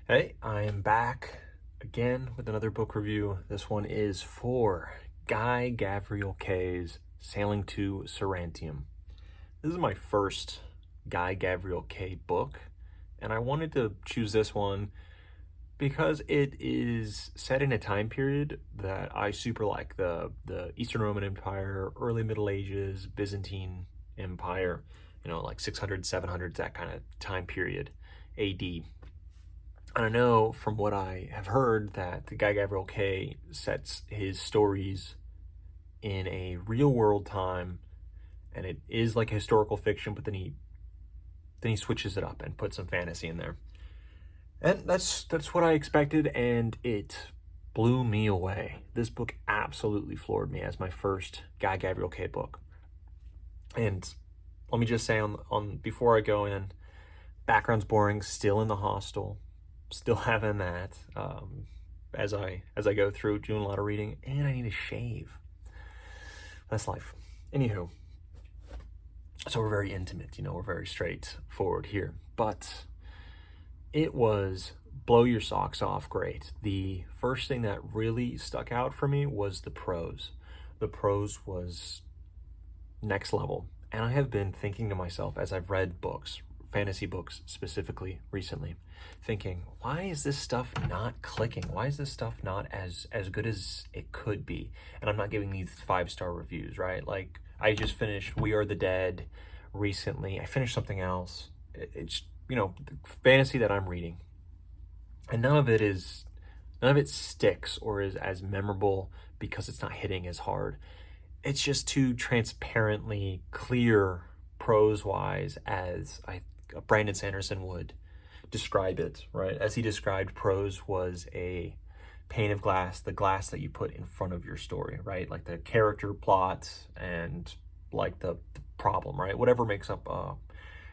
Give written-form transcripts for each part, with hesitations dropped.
Hey, I am back again with another book review. This one is for Guy Gavriel Kay's Sailing to Sarantium. This is my first Guy Gavriel Kay book, and I wanted to choose this one because it is set in a time period that I super like. The Eastern Roman Empire, early Middle Ages, Byzantine Empire, like 600s, 700s, that kind of time period, AD. And I know from what I have heard that the Guy Gavriel Kay sets his stories in a real world time, and it is like historical fiction, but then he switches it up and puts some fantasy in there. And that's what I expected, and it blew me away. This book absolutely floored me as my first Guy Gavriel Kay book. And let me just say on before I go in, background's boring, still in the hostel, still having that as I go through, doing a lot of reading, and I need to shave. That's life. Anywho, so we're very intimate, we're very straightforward here, but it was blow your socks off great. The first thing that really stuck out for me was the prose. The prose was next level, and I have been thinking to myself as I've read books, fantasy books specifically recently, thinking, why is this stuff not clicking? Why is this stuff not as good as it could be? And I'm not giving these 5-star reviews, right? Like, I just finished We Are the Dead recently. I finished something else. It's, the fantasy that I'm reading. And none of it sticks or is as memorable because it's not hitting as hard. It's just too transparently clear prose-wise as Brandon Sanderson would describe it, right? As he described, prose was a pane of glass, the glass that you put in front of your story, right? Like the character plot and like the problem, right? Whatever makes up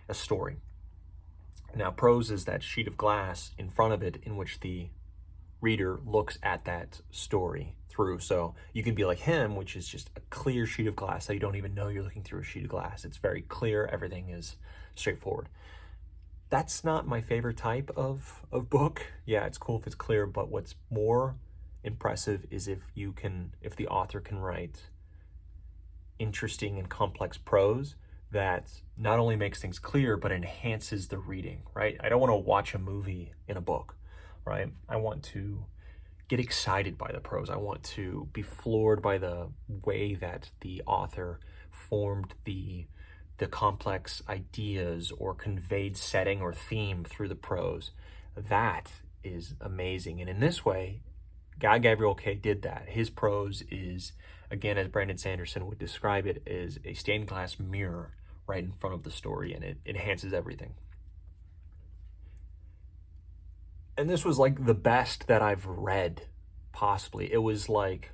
a story. Now, prose is that sheet of glass in front of it in which the reader looks at that story through. So you can be like him, which is just a clear sheet of glass that you don't even know you're looking through a sheet of glass. It's very clear. Everything is straightforward. That's not my favorite type of book. Yeah, it's cool if it's clear, but what's more impressive is if the author can write interesting and complex prose that not only makes things clear, but enhances the reading, right? I don't want to watch a movie in a book, right? I want to get excited by the prose. I want to be floored by the way that the author formed the complex ideas or conveyed setting or theme through the prose. That is amazing. And in this way, Guy Gavriel Kay did that. His prose is, again, as Brandon Sanderson would describe it, is a stained glass mirror right in front of the story, and it enhances everything. And this was like the best that I've read, possibly. It was like,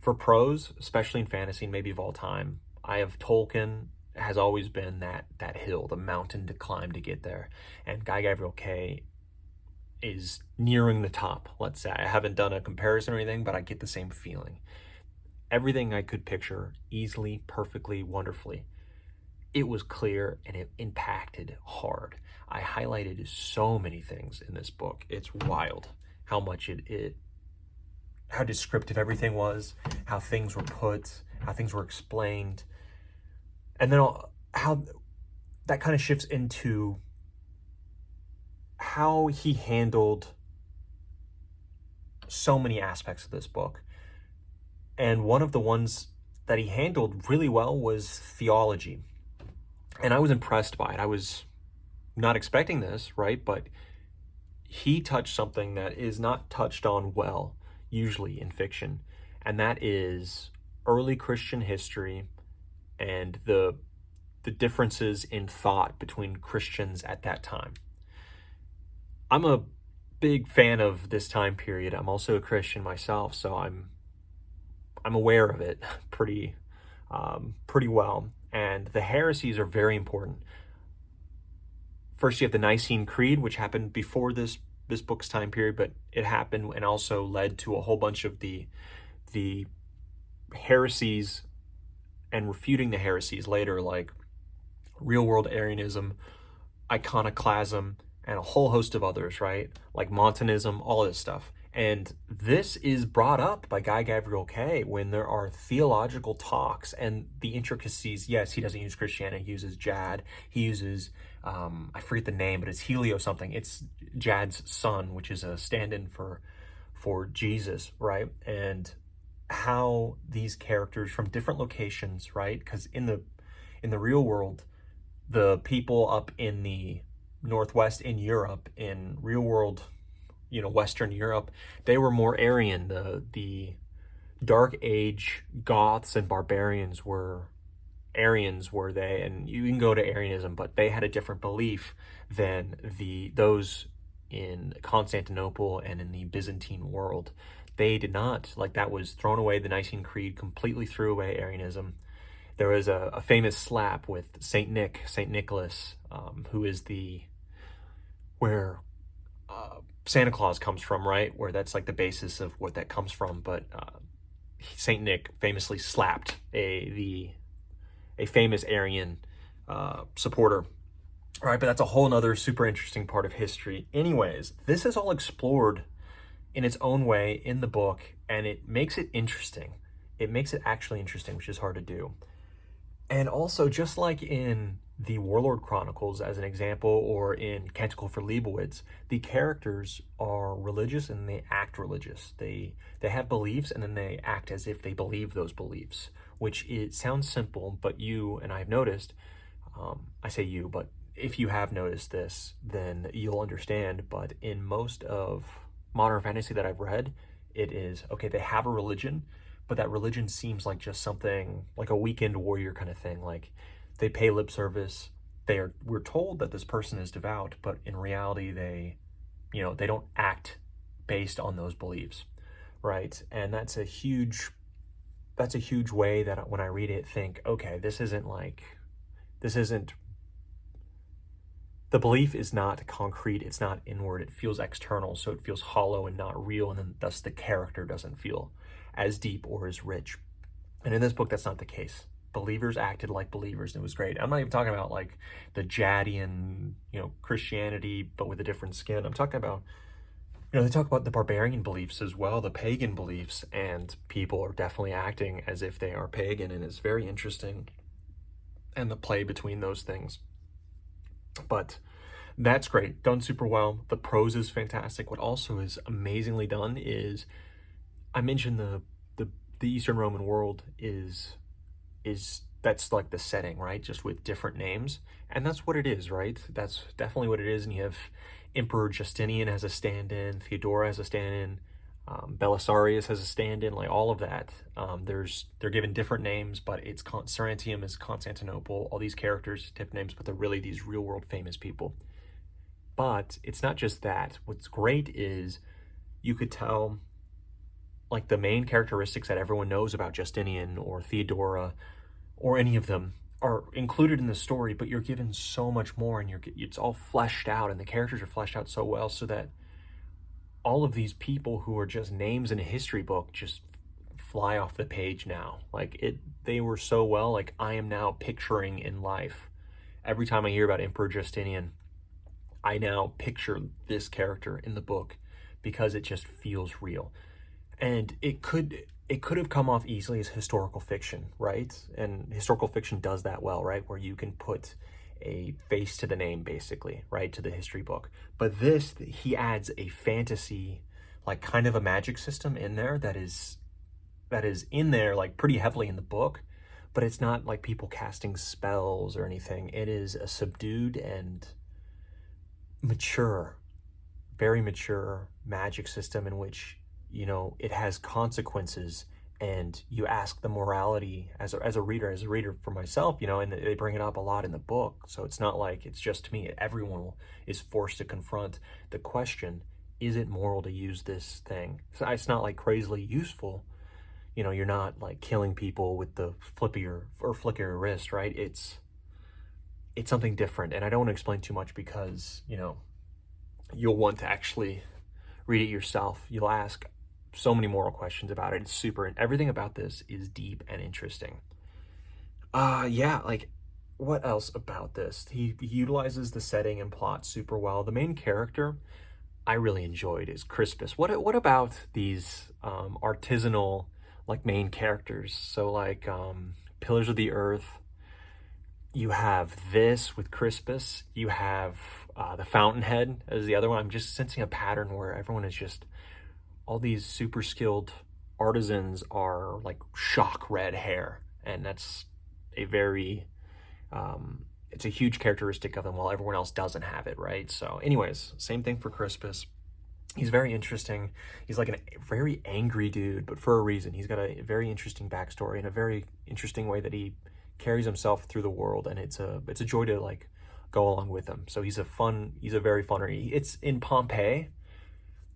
for prose, especially in fantasy, maybe of all time, I have Tolkien has always been that hill, the mountain to climb to get there. And Guy Gavriel Kay is nearing the top, let's say. I haven't done a comparison or anything, but I get the same feeling. Everything I could picture, easily, perfectly, wonderfully. It was clear and it impacted hard. I highlighted so many things in this book. It's wild how much how descriptive everything was, how things were put, how things were explained. And then how that kind of shifts into how he handled so many aspects of this book. And one of the ones that he handled really well was theology. And I was impressed by it. I was not expecting this, right? But he touched something that is not touched on well, usually in fiction, and that is early Christian history and the differences in thought between Christians at that time. I'm a big fan of this time period. I'm also a Christian myself, so I'm aware of it pretty well. And the heresies are very important. First, you have the Nicene Creed, which happened before this book's time period, but it happened and also led to a whole bunch of the heresies and refuting the heresies later, like real world Arianism, iconoclasm, and a whole host of others, right? Like Montanism, all this stuff. And this is brought up by Guy Gavriel Kay when there are theological talks and the intricacies. Yes, he doesn't use Christianity, he uses Jad. He uses, I forget the name, but it's Helio something. It's Jad's son, which is a stand-in for Jesus, right? And how these characters from different locations, right? Because in the real world, the people up in the Northwest in Europe, in real world, Western Europe, they were more Aryan. The Dark Age Goths and barbarians were Aryans, were they? And you can go to Arianism, but they had a different belief than those in Constantinople and in the Byzantine world. They did not. Like, that was thrown away. The Nicene Creed completely threw away Arianism. There was a famous slap with Saint Nicholas, who is where Santa Claus comes from, right? Where that's like the basis of what that comes from. But Saint Nick famously slapped a famous Arian supporter. All right, but that's a whole nother super interesting part of history. Anyways, this is all explored in its own way in the book, and it makes it interesting. It makes it actually interesting, which is hard to do. And also, just like in the Warlord Chronicles, as an example, or in Canticle for Leibowitz, the characters are religious and they act religious. They have beliefs and then they act as if they believe those beliefs, which it sounds simple, but you, and I've noticed, I say you, but if you have noticed this, then you'll understand. But in most of modern fantasy that I've read, it is, okay, they have a religion, but that religion seems like just something like a weekend warrior kind of thing. Like, they pay lip service. We're told that this person is devout, but in reality, they don't act based on those beliefs, right? And that's a huge way that when I read it, think, okay, this isn't, the belief is not concrete, it's not inward, it feels external, so it feels hollow and not real, and then thus the character doesn't feel as deep or as rich. And in this book, that's not the case. Believers acted like believers, and it was great. I'm not even talking about like the Jadian, Christianity, but with a different skin. I'm talking about, they talk about the barbarian beliefs as well, the pagan beliefs, and people are definitely acting as if they are pagan, and it's very interesting, and the play between those things. But that's great, done super well. The prose is fantastic. What also is amazingly done is, I mentioned the Eastern Roman world is that's like the setting, right? Just with different names, and that's what it is, right? That's definitely what it is. And you have Emperor Justinian as a stand-in, Theodora as a stand-in, Belisarius as a stand-in, like all of that. They're given different names, but it's Sarantium is Constantinople. All these characters, different names, but they're really these real-world famous people. But it's not just that. What's great is you could tell, like, the main characteristics that everyone knows about Justinian or Theodora or any of them are included in the story, but you're given so much more, and it's all fleshed out, and the characters are fleshed out so well, so that all of these people who are just names in a history book just fly off the page now. They were so well, like, I am now picturing in life. Every time I hear about Emperor Justinian, I now picture this character in the book because it just feels real. And it could have come off easily as historical fiction, right? And historical fiction does that well, right? Where you can put a face to the name, basically, right, to the history book. But this, he adds a fantasy, like kind of a magic system in there that is in there, like, pretty heavily in the book, but it's not like people casting spells or anything. It is a subdued and mature, very mature magic system in which, it has consequences, and you ask the morality as a reader for myself, and they bring it up a lot in the book. So it's not like it's just to me. Everyone is forced to confront the question, is it moral to use this thing? So it's not like crazily useful. You're not like killing people with the flick of your wrist, right? It's something different. And I don't want to explain too much because, you'll want to actually read it yourself. You'll ask so many moral questions about it. It's super, and everything about this is deep and interesting. Yeah, like, what else about this? He utilizes the setting and plot super well. The main character I really enjoyed is Crispus. What about these artisanal like main characters? So like Pillars of the Earth, you have this with Crispus, you have the Fountainhead as the other one. I'm just sensing a pattern where everyone is just, all these super skilled artisans are like shock red hair, and that's a very it's a huge characteristic of them, while everyone else doesn't have it, right? So anyways, same thing for Crispus. He's very interesting. He's like a very angry dude, but for a reason. He's got a very interesting backstory and a very interesting way that he carries himself through the world, and it's a joy to like go along with him. So he's a very fun read. It's in Pompeii.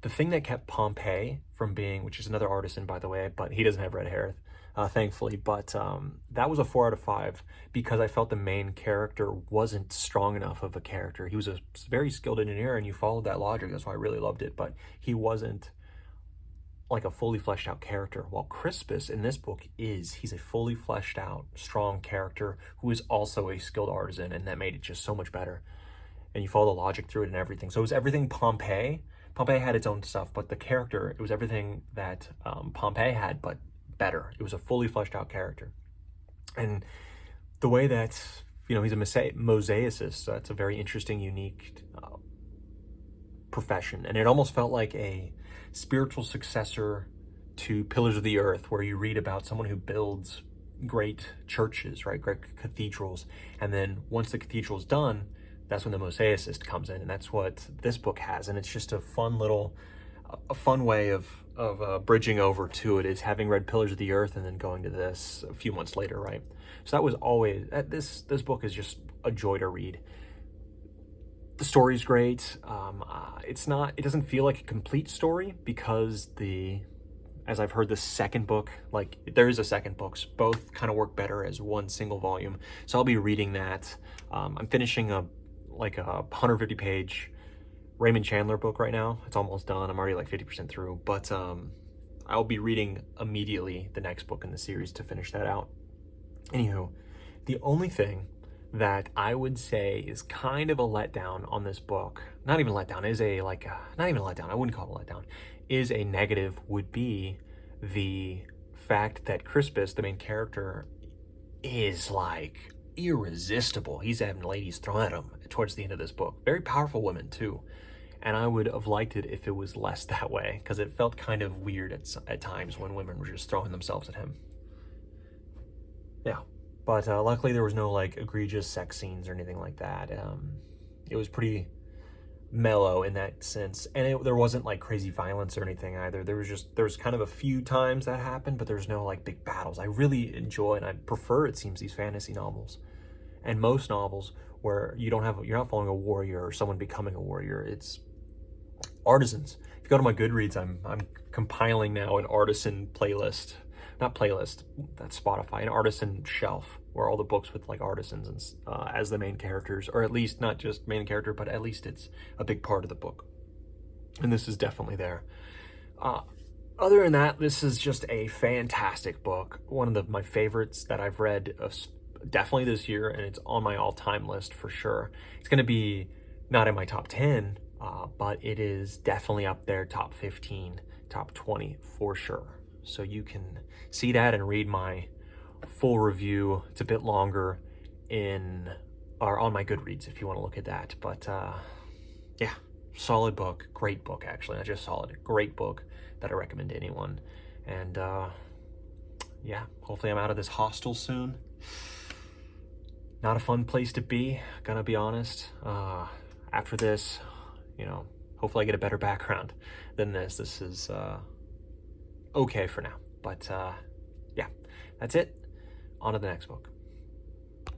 The thing that kept Pompeii from being, which is another artisan, by the way, but he doesn't have red hair, thankfully, but that was a 4 out of 5 because I felt the main character wasn't strong enough of a character. He was a very skilled engineer, and you followed that logic. That's why I really loved it, but he wasn't like a fully fleshed out character. While Crispus in this book he's a fully fleshed out, strong character who is also a skilled artisan, and that made it just so much better. And you follow the logic through it and everything. So it was everything Pompeii. Pompeii had its own stuff, but the character, it was everything that Pompeii had, but better. It was a fully fleshed out character. And the way that, you know, he's a mosaicist, so that's a very interesting, unique profession. And it almost felt like a spiritual successor to Pillars of the Earth, where you read about someone who builds great churches, right? Great cathedrals. And then once the cathedral is done, that's when the mosaicist comes in, and that's what this book has. And it's just a fun way of bridging over to it, is having read Pillars of the Earth and then going to this a few months later, right? So that was always, this book is just a joy to read. The story's great. It doesn't feel like a complete story because as I've heard, the second book, like there is a second book, so both kind of work better as one single volume. So I'll be reading that. I'm finishing a 150 page Raymond Chandler book right now. It's almost done. I'm already like 50% through, but I'll be reading immediately the next book in the series to finish that out. Anywho, the only thing that I would say is kind of a letdown on this book, not even a letdown, not even a letdown, I wouldn't call it a letdown, is a negative, would be the fact that Crispus, the main character, is like irresistible. He's having ladies thrown at him towards the end of this book. Very powerful women too. And I would have liked it if it was less that way, because it felt kind of weird at times when women were just throwing themselves at him. Yeah, but luckily there was no like egregious sex scenes or anything like that. It was pretty mellow in that sense, and there wasn't like crazy violence or anything either. There was kind of a few times that happened, but there's no like big battles. I really enjoy, and I prefer, it seems, these fantasy novels and most novels where you're not following a warrior or someone becoming a warrior. It's artisans. If you go to my Goodreads, I'm compiling now an artisan playlist. Not playlist, that's Spotify, an artisan shelf where all the books with like artisans and as the main characters, or at least not just main character, but at least it's a big part of the book. And this is definitely there. Other than that, this is just a fantastic book. One of my favorites that I've read definitely this year, and it's on my all-time list for sure. It's going to be not in my top 10, but it is definitely up there, top 15, top 20 for sure. So you can see that and read my full review. It's a bit longer on my Goodreads if you want to look at that. But yeah, solid book, great book actually, not just solid, great book that I recommend to anyone. And yeah, hopefully I'm out of this hostel soon. Not a fun place to be, gonna be honest. After this, you know, hopefully I get a better background than this. This is okay for now, but yeah, that's it. On to the next book.